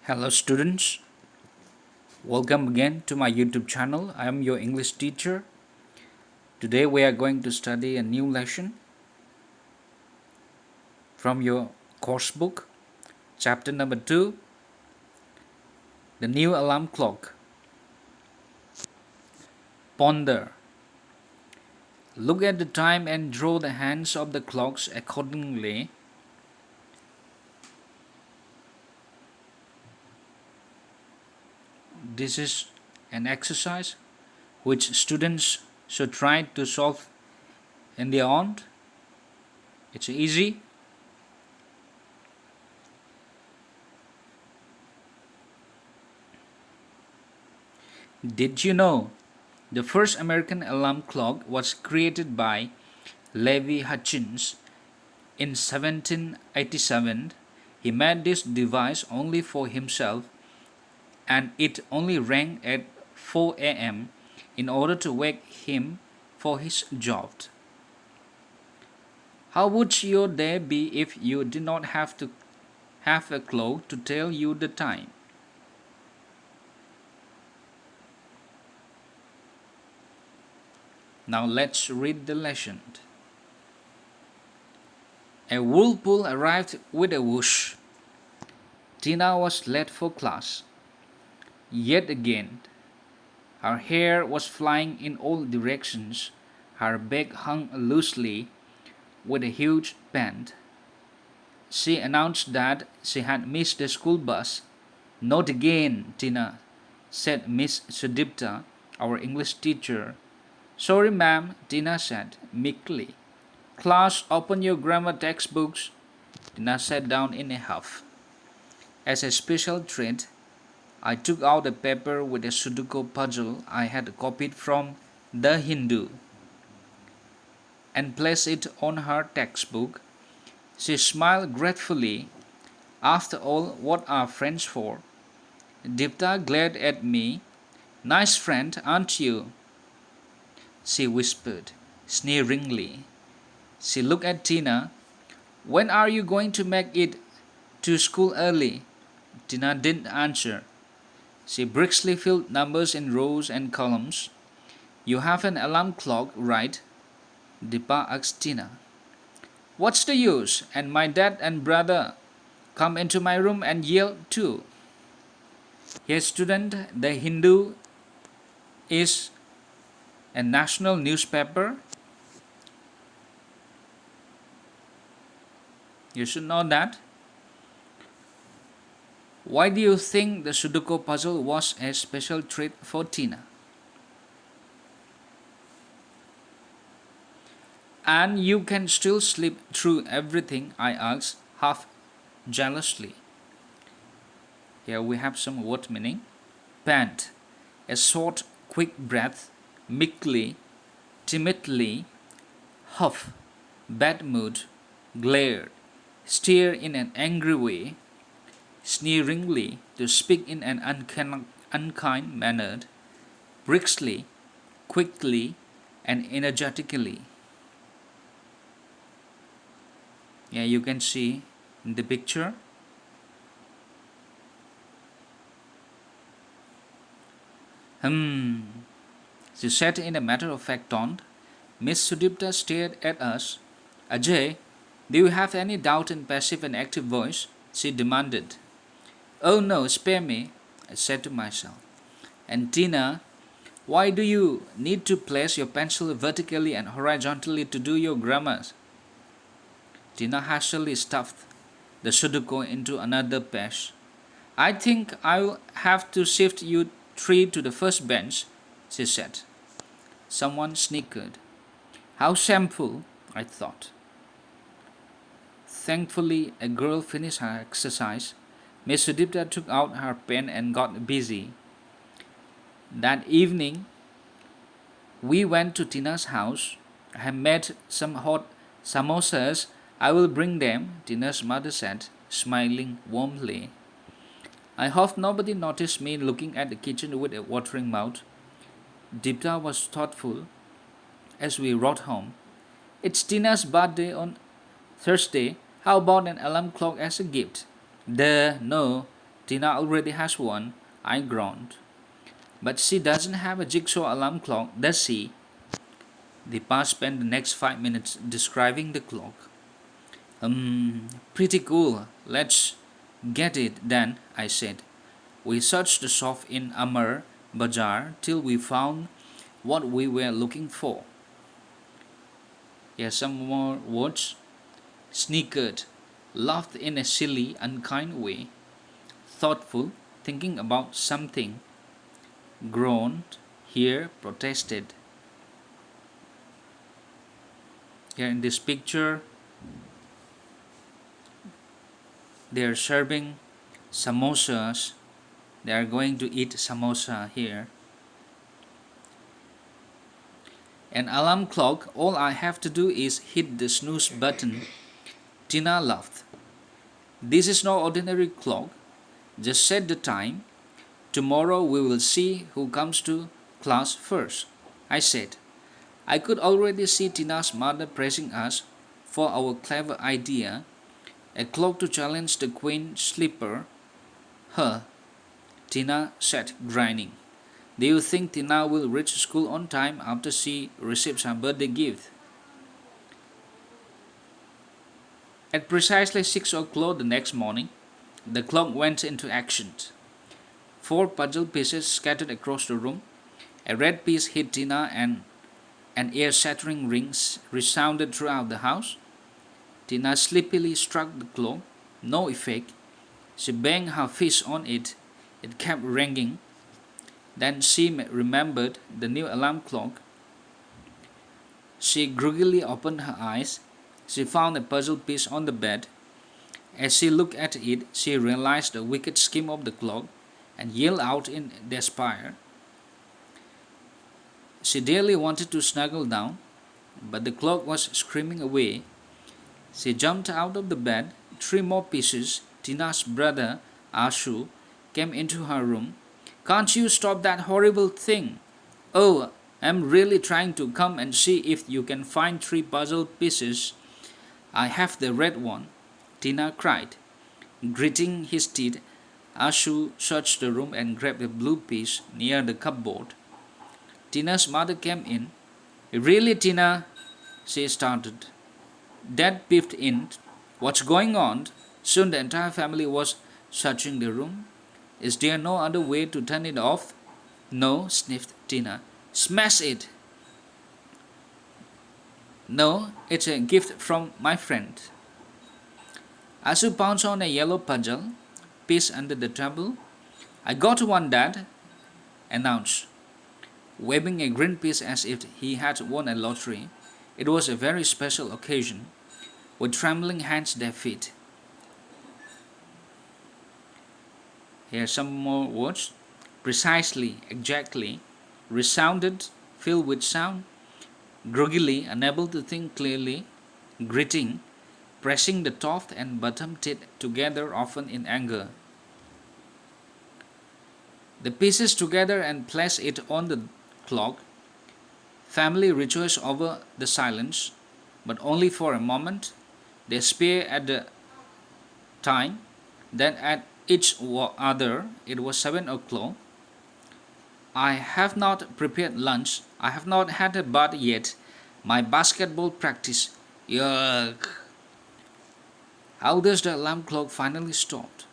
Hello, students. Welcome again to my YouTube channel. I am your English teacher. Today, we are going to study a new lesson from your course book, chapter number 2, the new alarm clock. Ponder. Look at the time and draw the hands of the clocks accordingly. This is an exercise which students should try to solve in their own. It's easy. Did you know the first American alarm clock was created by Levi Hutchins in 1787? He made this device only for himself, and it only rang at 4 a.m. in order to wake him for his job. How would your day be if you did not have to have a clock to tell you the time? Now let's read the lesson. A whirlpool arrived with a whoosh. Tina was late for class. Yet again, her hair was flying in all directions. Her bag hung loosely with a huge band. She announced that she had missed the school bus. Not again, Tina, said Miss Sudipta, our English teacher. Sorry, ma'am, Tina said meekly. Class, open your grammar textbooks. Tina sat down in a huff. As a special treat, I took out a paper with a Sudoku puzzle I had copied from The Hindu and placed it on her textbook. She smiled gratefully. After all, what are friends for? Dipta glared at me. Nice friend, aren't you? She whispered, sneeringly. She looked at Tina. When are you going to make it to school early? Tina didn't answer. She briskly filled numbers in rows and columns. You have an alarm clock, right? Dipa asked Tina. What's the use? And my dad and brother come into my room and yell too. Here, student, the Hindu is a national newspaper. You should know that. Why do you think the Sudoku puzzle was a special treat for Tina? And you can still sleep through everything, I asked, half jealously. Here we have some word meaning. Pant, a short, quick breath, meekly, timidly, huff, bad mood, glare, stare in an angry way, sneeringly, to speak in an unkind manner, briskly, quickly, and energetically. Yeah, you can see in the picture. She said in a matter-of-fact tone. Miss Sudipta stared at us. Ajay, do you have any doubt in passive and active voice? She demanded. Oh no, spare me, I said to myself. And Tina, why do you need to place your pencil vertically and horizontally to do your grammars? Tina hastily stuffed the Sudoku into another page. I think I'll have to shift you three to the first bench, she said. Someone snickered. How shameful, I thought. Thankfully, a girl finished her exercise. Miss Sudipta took out her pen and got busy. That evening, we went to Tina's house. I have made some hot samosas. I will bring them, Tina's mother said, smiling warmly. I hope nobody noticed me looking at the kitchen with a watering mouth. Dipta was thoughtful as we rode home. It's Tina's birthday on Thursday. How about an alarm clock as a gift? No, Tina already has one, I groaned. But she doesn't have a jigsaw alarm clock, does she? The past spent the next 5 minutes describing the clock. Pretty cool. Let's get it then, I said. We searched the shop in Amar Bazaar till we found what we were looking for. Here some more words. Snickered, laughed in a silly, unkind way, thoughtful, thinking about something, groaned, here protested. Here in this picture, they are serving samosas. They are going to eat samosa here. An alarm clock, all I have to do is hit the snooze button. Tina laughed. This is no ordinary clock. Just set the time. Tomorrow we will see who comes to class first, I said. I could already see Tina's mother praising us for our clever idea, a clock to challenge the queen sleeper. Huh, Tina said, grinning. Do you think Tina will reach school on time after she receives her birthday gift? At precisely 6 o'clock the next morning, the clock went into action. 4 puzzle pieces scattered across the room. A red piece hit Tina and an ear-shattering ring resounded throughout the house. Tina sleepily struck the clock. No effect. She banged her fist on it. It kept ringing. Then she remembered the new alarm clock. She groggily opened her eyes. She found a puzzle piece on the bed. As she looked at it, she realized the wicked scheme of the clock and yelled out in despair. She dearly wanted to snuggle down, but the clock was screaming away. She jumped out of the bed. 3 more pieces, Tina's brother, Ashu, came into her room. Can't you stop that horrible thing? Oh, I'm really trying to come and see if you can find 3 puzzle pieces. I have the red one, Tina cried. Gritting his teeth, Ashu searched the room and grabbed a blue piece near the cupboard. Tina's mother came in. Really, Tina? She started. Dad peeped in. What's going on? Soon the entire family was searching the room. Is there no other way to turn it off? No, sniffed Tina. Smash it! No, it's a gift from my friend. Asu pounced on a yellow puzzle piece under the table. I got one, Dad, announced, waving a green piece as if he had won a lottery. It was a very special occasion. With trembling hands they fit. Here are some more words. Precisely, exactly, resounded, filled with sound, groggily, unable to think clearly, gritting, pressing the top and bottom teeth together often in anger. The pieces together and placed it on the clock. Family rejoiced over the silence, but only for a moment. They speared at the time, then at each other. It was 7 o'clock. I have not prepared lunch. I have not had a bath yet. My basketball practice. Yuck. How does the alarm clock finally stopped?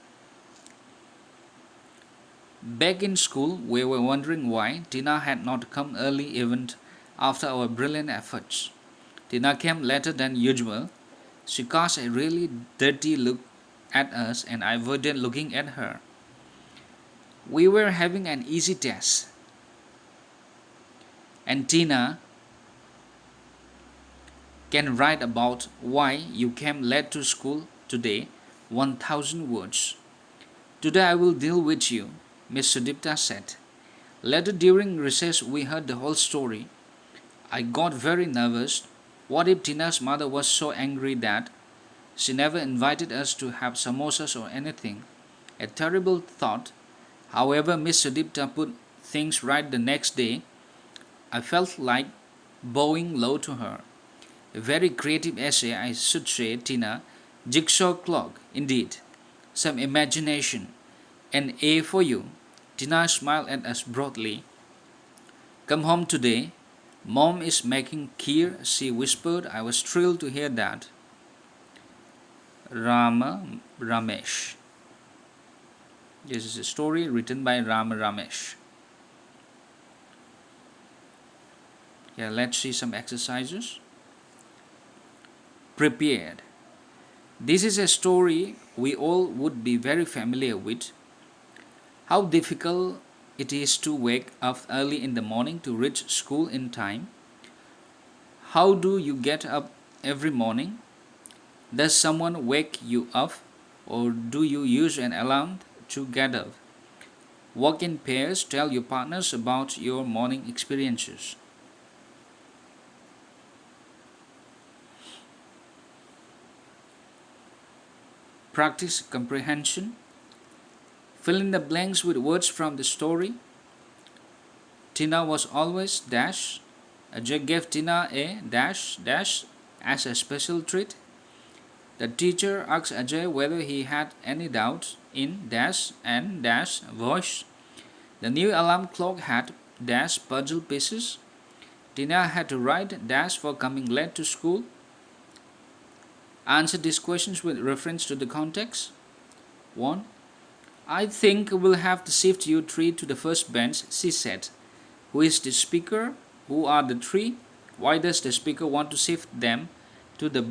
Back in school, we were wondering why Tina had not come early even after our brilliant efforts. Tina came later than usual. She cast a really dirty look at us and I avoided looking at her. We were having an easy test. And Tina can write about why you came late to school today, 1,000 words. Today I will deal with you, Miss Sudipta said. Later during recess we heard the whole story. I got very nervous. What if Tina's mother was so angry that she never invited us to have samosas or anything? A terrible thought. However, Miss Sudipta put things right the next day. I felt like bowing low to her. A very creative essay, I should say, Tina. Jigsaw clock, indeed. Some imagination. An A for you. Tina smiled at us broadly. Come home today. Mom is making kheer, she whispered. I was thrilled to hear that. Ramesh. This is a story written by Ramesh. Yeah, let's see some exercises. Prepared. This is a story we all would be very familiar with. How difficult it is to wake up early in the morning to reach school in time. How do you get up every morning? Does someone wake you up, or do you use an alarm to get up? Walk in pairs, tell your partners about your morning experiences. Practice comprehension. Fill in the blanks with words from the story. Tina was always dash. Ajay gave Tina a dash dash as a special treat. The teacher asked Ajay whether he had any doubts in dash and dash voice. The new alarm clock had dash puzzle pieces. Tina had to write dash for coming late to school. Answer these questions with reference to the context. 1. I think we'll have to shift you three to the first bench, she said. Who is the speaker? Who are the three? Why does the speaker want to shift them to the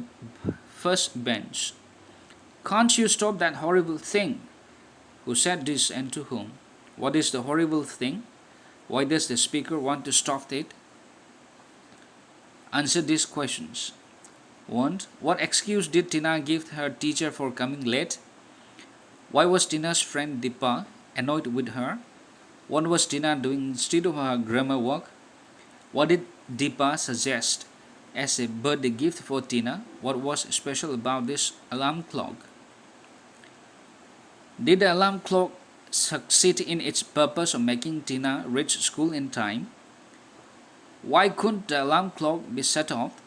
first bench? Can't you stop that horrible thing? Who said this and to whom? What is the horrible thing? Why does the speaker want to stop it? Answer these questions. 1. What excuse did Tina give her teacher for coming late? Why was Tina's friend Deepa annoyed with her? What was Tina doing instead of her grammar work? What did Deepa suggest as a birthday gift for Tina? What was special about this alarm clock? Did the alarm clock succeed in its purpose of making Tina reach school in time? Why couldn't the alarm clock be set off?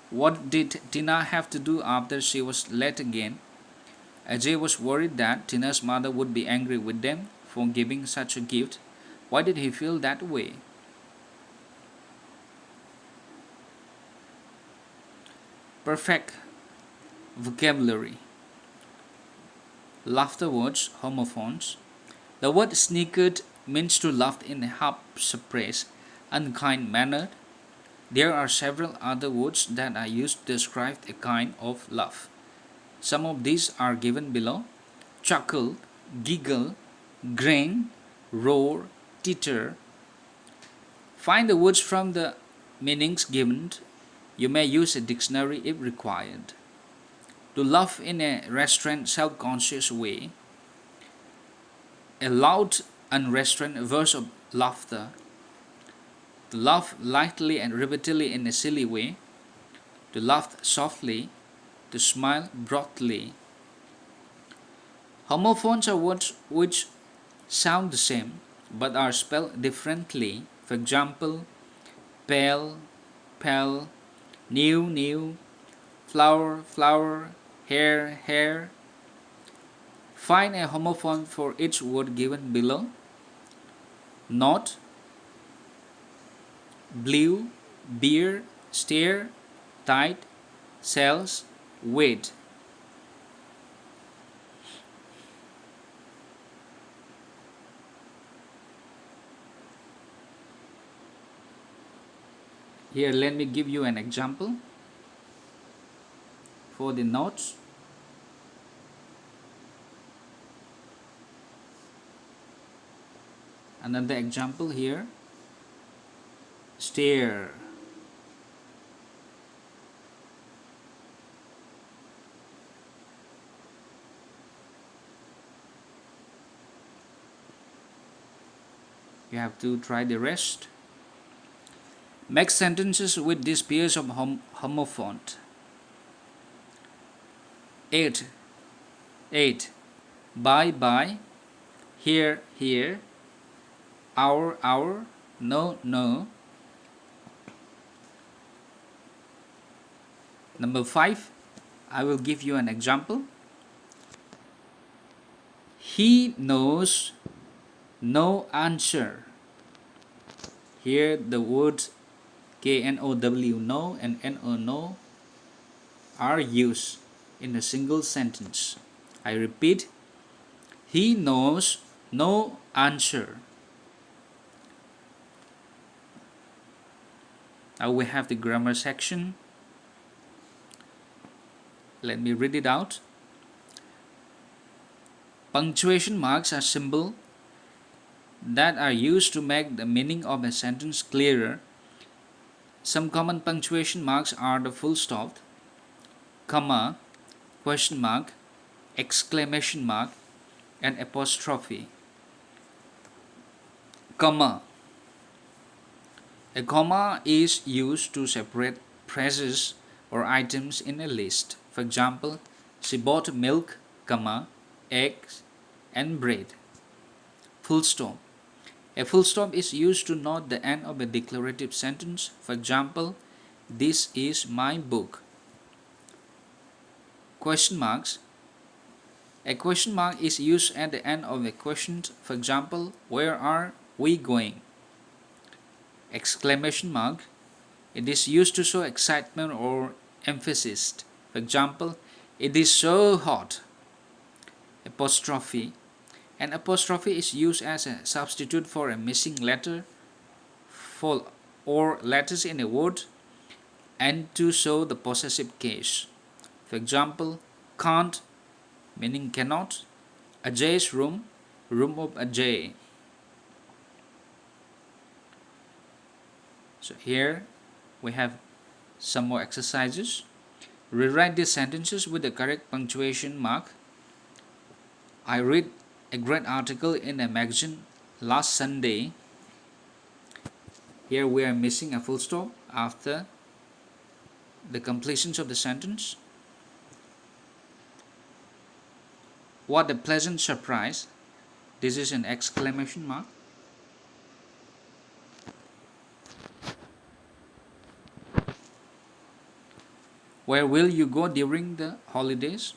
What did Tina have to do after she was late again? Ajay was worried that Tina's mother would be angry with them for giving such a gift. Why did he feel that way? Perfect vocabulary. Laughter words, homophones. The word snickered means to laugh in a half-suppressed, unkind manner. There are several other words that are used to describe a kind of laugh. Some of these are given below: chuckle, giggle, grin, roar, titter. Find the words from the meanings given. You may use a dictionary if required. To laugh in a restrained, self-conscious way. A loud, unrestrained burst of laughter. To laugh lightly and repeatedly in a silly way. To laugh softly. To smile broadly. Homophones are words which sound the same but are spelled differently. For example, pale, pale, new, flower, flower, hair. Find a homophone for each word given below. Not, blue, beer, stare, tight, cells, weight. Here, let me give you an example for the notes. Another example here: stare. You have to try the rest. Make sentences with these pairs of homophone. 8. Bye, here, hour, no. Number 5, I will give you an example. He knows no answer. Here the words K-N-O-W, know, and N-O, no, are used in a single sentence. I repeat, he knows no answer. Now we have the grammar section. Let me read it out. Punctuation marks are symbols that are used to make the meaning of a sentence clearer. Some common punctuation marks are the full stop, comma, question mark, exclamation mark, and apostrophe. Comma. A comma is used to separate phrases or items in a list. For example, she bought milk, comma, eggs, and bread. Full stop. A full stop is used to note the end of a declarative sentence. For example, this is my book. Question marks. A question mark is used at the end of a question. For example, where are we going? Exclamation mark. It is used to show excitement or emphasis. For example, it is so hot. Apostrophe. An apostrophe is used as a substitute for a missing letter or letters in a word and to show the possessive case. For example, can't meaning cannot, Ajay's room, room of Ajay. So here we have some more exercises. Rewrite these sentences with the correct punctuation mark. I read a great article in a magazine last Sunday. Here we are missing a full stop after the completion of the sentence. What a pleasant surprise. This is an exclamation mark. Where will you go during the holidays?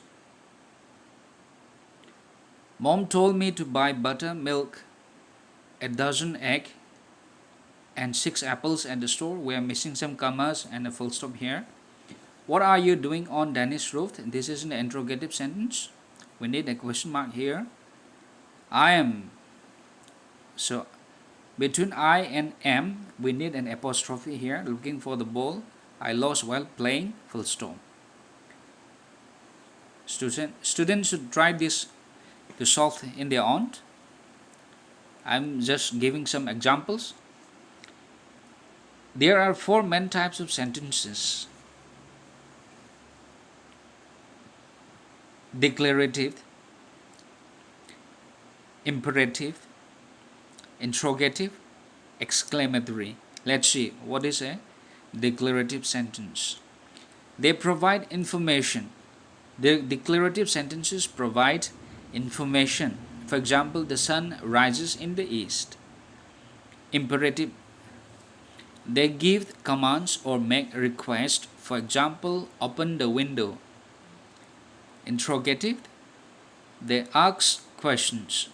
Mom told me to buy butter, milk, a dozen eggs, and 6 apples at the store. We are missing some commas and a full stop here. What are you doing on Danny's roof? This is an interrogative sentence. We need a question mark here. I am. So between I and am, we need an apostrophe here. Looking for the ball I lost while playing, full stop. Students should try this to solve in their own. I'm just giving some examples. There are 4 main types of sentences: declarative, imperative, interrogative, exclamatory. Let's see what is a declarative sentence. They provide information. The declarative sentences provide information. For example, the sun rises in the east. Imperative. They give commands or make requests. For example, open the window. Interrogative. They ask questions.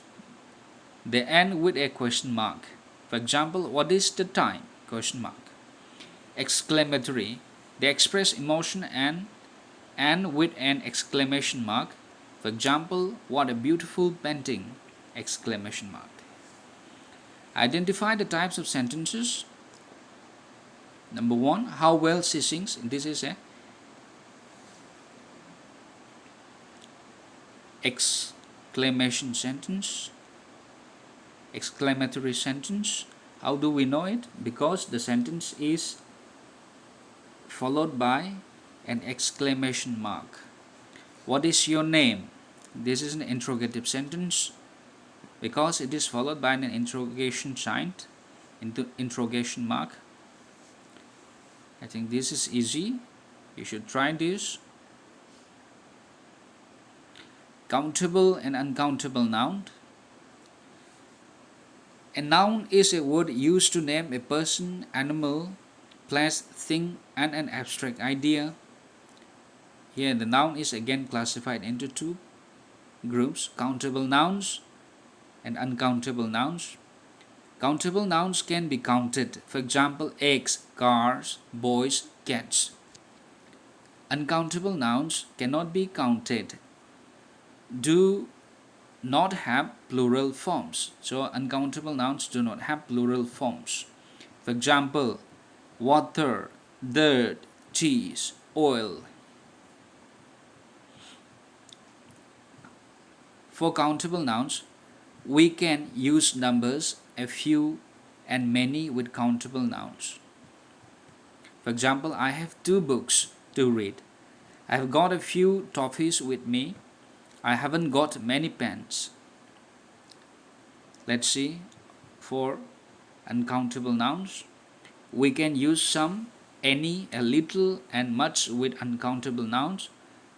They end with a question mark. For example, what is the time? Question mark. Exclamatory. They express emotion and with an exclamation mark. For example, what a beautiful painting! Exclamation mark. Identify the types of sentences. Number 1, how well she sings. This is a exclamation sentence. Exclamatory sentence. How do we know it? Because the sentence is followed by an exclamation mark. What is your name? This is an interrogative sentence because it is followed by an interrogation sign, interrogation mark. I think this is easy. You should try this. Countable and uncountable noun. A noun is a word used to name a person, animal, place, thing, and an abstract idea. Here the noun is again classified into 2. groups: countable nouns and uncountable nouns. Countable nouns can be counted, for example, eggs, cars, boys, cats. Uncountable nouns cannot be counted, do not have plural forms. So, uncountable nouns do not have plural forms. For example, water, dirt, cheese, oil. For countable nouns, we can use numbers, a few, and many with countable nouns. For example, I have 2 books to read. I have got a few toffees with me. I haven't got many pens. Let's see. For uncountable nouns, we can use some, any, a little, and much with uncountable nouns.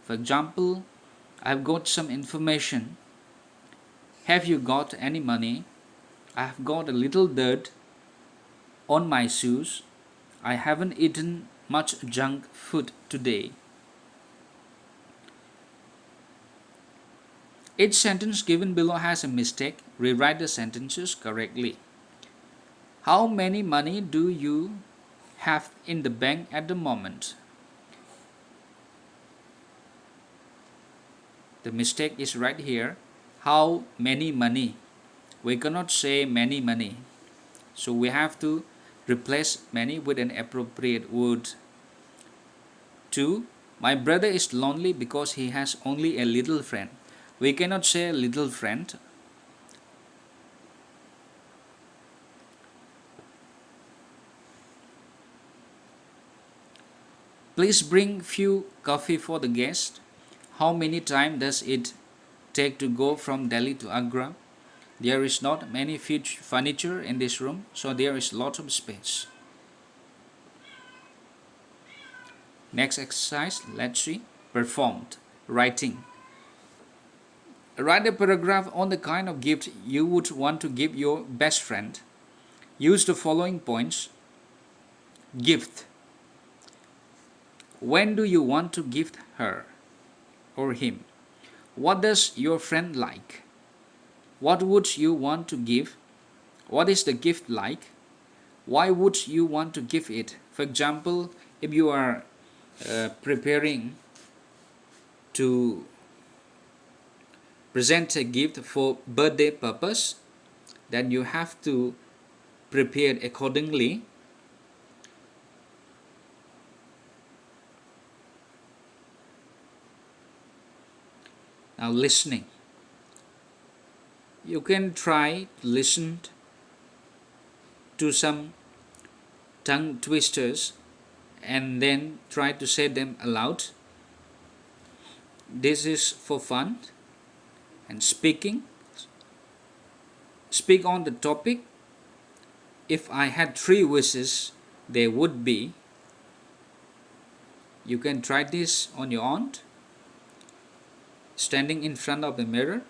For example, I've got some information. Have you got any money? I've got a little dirt on my shoes. I haven't eaten much junk food today. Each sentence given below has a mistake. Rewrite the sentences correctly. How many money do you have in the bank at the moment? The mistake is right here. How many money? We cannot say many money. So we have to replace many with an appropriate word. 2. My brother is lonely because he has only a little friend. We cannot say little friend. Please bring few coffee for the guest. How many time does it take to go from Delhi to Agra? There is not many furniture in this room, so there is lot of space. Next exercise, let's see. Performed. Writing. Write a paragraph on the kind of gift you would want to give your best friend. Use the following points. Gift. When do you want to gift her or him? What does your friend like? What would you want to give? What is the gift like? Why would you want to give it? For example, if you are preparing to present a gift for birthday purpose, then you have to prepare accordingly. Now listening. You can try to listen to some tongue twisters and then try to say them aloud. This is for fun. And speaking. Speak on the topic. If I had 3 wishes, they would be. You can try this on your own. Standing in front of the mirror